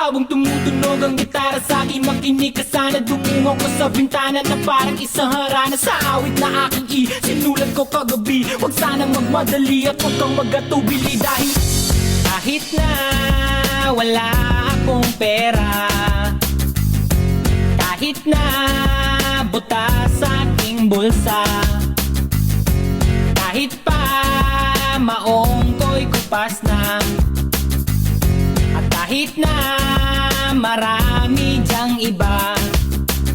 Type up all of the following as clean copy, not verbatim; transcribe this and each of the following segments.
Habang tumutunog ang gitara sa aking makinig ka sana. Dumungo ko sa bintana na parang isang harana. Sa awit na aking sinulat ko kagabi. Huwag sanang magmadali at huwag kang magatubili. Dahil kahit na wala akong pera, kahit na butas sa aking bulsa, kahit pa maong ko'y kupas na, at kahit na marami dyang iba,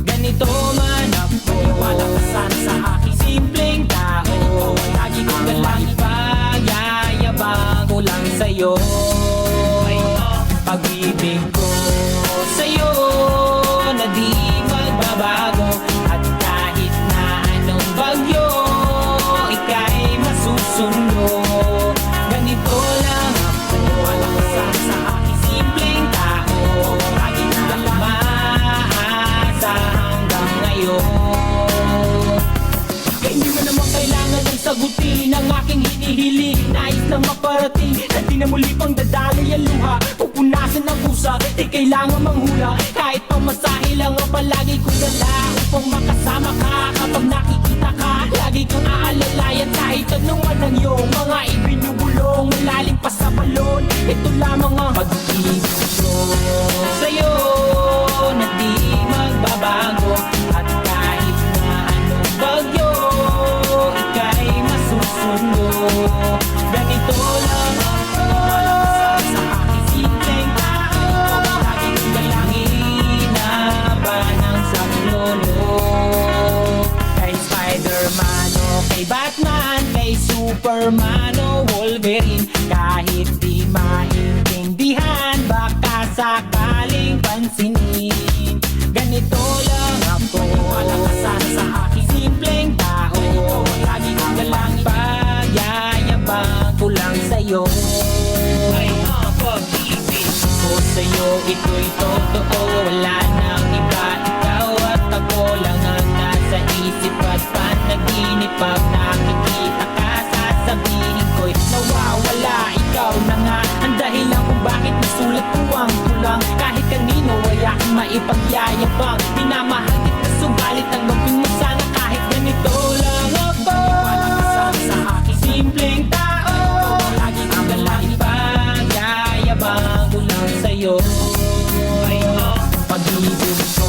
ganito man ako. Wala ka sana sa aking simpleng tao. Lagi kong galang ipag-yayabang ko lang sa'yo. Pag-ibig ko sa'yo na di magbabago. At kahit na anong bagyo, ika'y masusundo. Ganito lang ako. Wala ka sana sa aking simpleng tao. Lagi na umaasa hanggang ngayon. Kaya hindi mo naman kailangan ng sagutin ang aking hinihiling. Nais lang maparating na di na muli pang dadaloy ang luha. Pupunasan ng pusa, di kailangan manghula. Kahit pamasahe lang ang palagi kong dala upang makasama ka. Kapag nakikita ka, lagi kang aalalayan. Kahit anuman ang iyong mga ibinubulong, malalim pa sa balon, ito lamang ang pag-ibig ko sa'yo na di magbabago. At kahit na anong bagyo, ika'y masusundo. Ganito lang ako. Wala ka sa aking simpleng tao. Lagi kong dalangin na banang sa lolo. Kay Spider-Man o kay Batman, kay Superman o Wolverine, kahit di maintindihan, baka sakaling pansinin. Ganito lang ako. Wala ka sana sa aking simpleng tao. Lagi kong dalangin pagyayabang ko lang sa'yo. Ay, pag-ibig ko sa'yo, ito'y totoo. Wala nang iba, ikaw at ako lang ang nasa isip at panaginip. Pag nakikita ka, sasabihin ko'y nawawala. Ikaw na nga ang dahilan kung bakit nasulat ko ang tulang. Kahit kanino ay aking maipagyayabang. Minamahal kita subalit ang gawin mo sana kahit ganito lang ako. Wala ka sana sa aking simpleng tao. Lagi kang galangin pagyayabang ko lang sa'yo. Pag-ibig ko